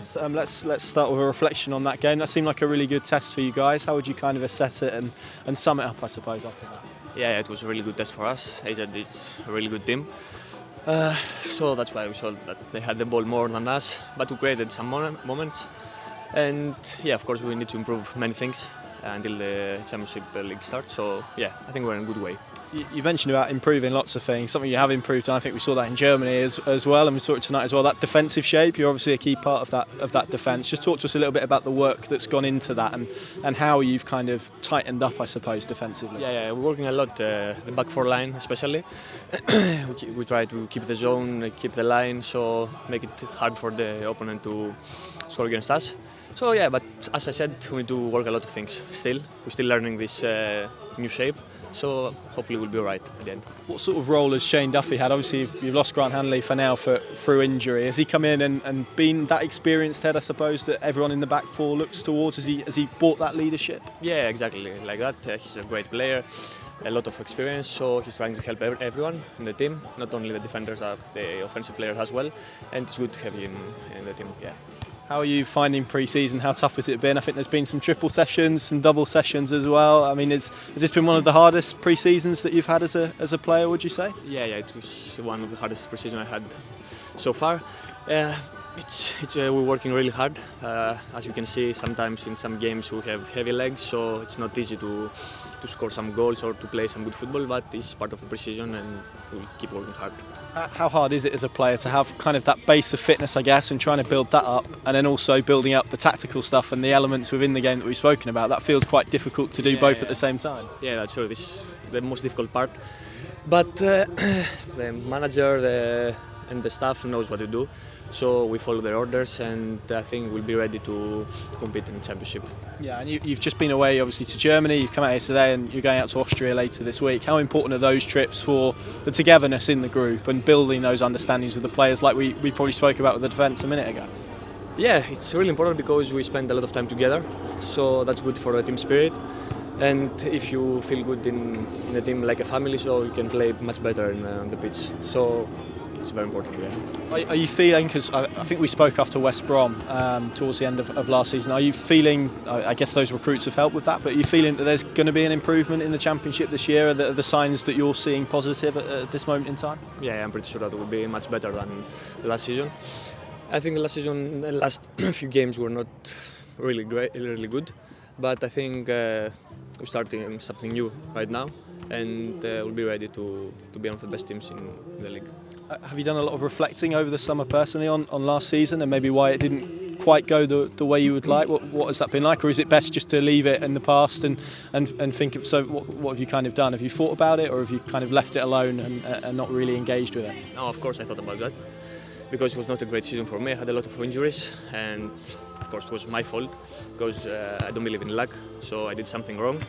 Yes, let's start with a reflection on that game. That seemed like a really good test for you guys. How would you kind of assess it and sum it up, I suppose, after that? Yeah, it was a really good test for us. AZ is a really good team. So that's why we saw that they had the ball more than us, but we created some moments. And yeah, of course, we need to improve many things until the Championship League starts. So yeah, I think we're in a good way. You mentioned about improving lots of things, something you have improved, and I think we saw that in Germany as well, and we saw it tonight as well. That defensive shape, you're obviously a key part of that defence. Just talk to us a little bit about the work that's gone into that and how you've kind of tightened up, I suppose, defensively. Yeah, we're working a lot, the back four line especially. we try to keep the zone, keep the line, so make it hard for the opponent to score against us. So yeah, but as I said, we need to work a lot of things still. We're still learning this new shape, so hopefully we'll be alright at the end. What sort of role has Shane Duffy had? Obviously you've lost Grant Hanley for now through injury. Has he come in and been that experienced head, I suppose, that everyone in the back four looks towards? Has he brought that leadership? Yeah, exactly, like that. He's a great player, a lot of experience, so he's trying to help everyone in the team, not only the defenders, the offensive players as well, and it's good to have him in the team, yeah. How are you finding pre-season? How tough has it been? I think there's been some triple sessions, some double sessions as well. I mean, has this been one of the hardest pre-seasons that you've had as a player, would you say? Yeah, it was one of the hardest pre-seasons I had so far. We're working really hard. As you can see, sometimes in some games we have heavy legs, so it's not easy to score some goals or to play some good football, but it's part of the pre-season and we'll keep working hard. How hard is it as a player to have kind of that base of fitness, I guess, and trying to build that up, and then also building up the tactical stuff and the elements within the game that we've spoken about? That feels quite difficult to do both at the same time. Yeah, that's true. This is the most difficult part. But the manager and the staff knows what to do, so we follow their orders, and I think we'll be ready to compete in the championship. Yeah, and you've just been away, obviously, to Germany. You've come out here today, and you're going out to Austria later this week. How important are those trips for the togetherness in the group and building those understandings with the players, like we probably spoke about with the defence a minute ago? Yeah, it's really important because we spend a lot of time together, so that's good for the team spirit. And if you feel good in the team like a family, so you can play much better on the pitch. So it's very important, yeah. Are you feeling, because I think we spoke after West Brom towards the end of last season, are you feeling, I guess those recruits have helped with that, but are you feeling that there's going to be an improvement in the Championship this year? Are the signs that you're seeing positive at this moment in time? Yeah, I'm pretty sure that it will be much better than the last season. I think the last few games were not really great, really good, but I think we're starting something new right now, and we'll be ready to be one of the best teams in the league. Have you done a lot of reflecting over the summer personally on last season and maybe why it didn't quite go the way you would like? What has that been like, or is it best just to leave it in the past and think of, so what have you kind of done? Have you thought about it, or have you kind of left it alone and not really engaged with it? No, of course I thought about that, because it was not a great season for me. I had a lot of injuries, and of course it was my fault because I don't believe in luck, so I did something wrong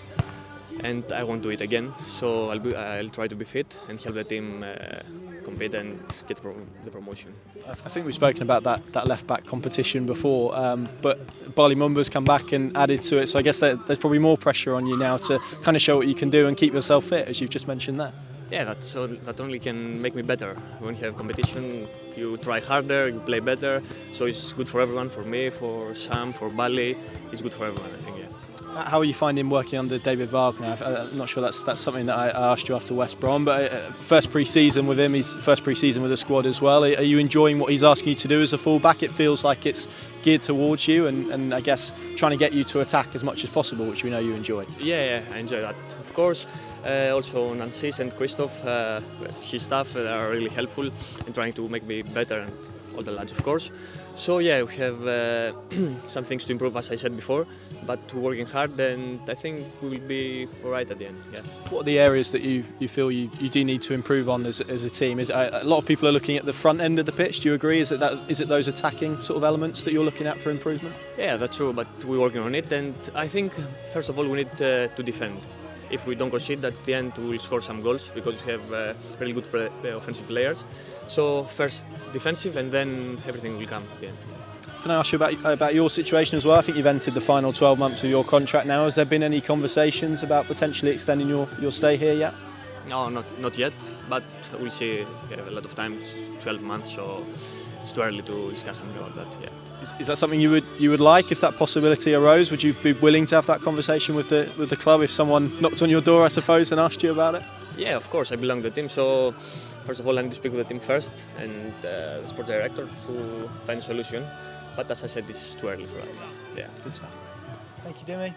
and I won't do it again. So I'll try to be fit and help the team compete and get the promotion. I think we've spoken about that left back competition before, but Bali Mumba's come back and added to it, so I guess there's probably more pressure on you now to kind of show what you can do and keep yourself fit, as you've just mentioned there. Yeah, that only can make me better. When you have competition, you try harder, you play better, so it's good for everyone, for me, for Sam, for Bali. It's good for everyone, I think, yeah. How are you finding working under David Barkhuizen? I'm not sure that's something that I asked you after West Brom, but first pre-season with him, his first pre-season with the squad as well. Are you enjoying what he's asking you to do as a full-back? It feels like it's geared towards you and I guess trying to get you to attack as much as possible, which we know you enjoy. Yeah, I enjoy that, of course. Also Nancy and Christoph, his staff are really helpful in trying to make me better, and all the lads, of course. So yeah, we have some things to improve, as I said before, but we're working hard, and I think we will be alright at the end. Yeah. What are the areas that you feel you do need to improve on as a team? A lot of people are looking at the front end of the pitch. Do you agree? Is it those attacking sort of elements that you're looking at for improvement? Yeah, that's true, but we're working on it, and I think first of all we need to defend. If we don't concede, at the end we will score some goals because we have really good offensive players. So first defensive, and then everything will come at the end. Can I ask you about your situation as well? I think you've entered the final 12 months of your contract now. Has there been any conversations about potentially extending your stay here yet? No, not yet, but we'll see. We have a lot of time, 12 months, so it's too early to discuss something about that. Yeah. Is that something you would like if that possibility arose? Would you be willing to have that conversation with the club if someone knocked on your door, I suppose, and asked you about it? Yeah, of course, I belong to the team. So first of all, I need to speak with the team first and the sport director to find a solution. But as I said, this is too early for that. Yeah. Good stuff. Thank you, Dimi.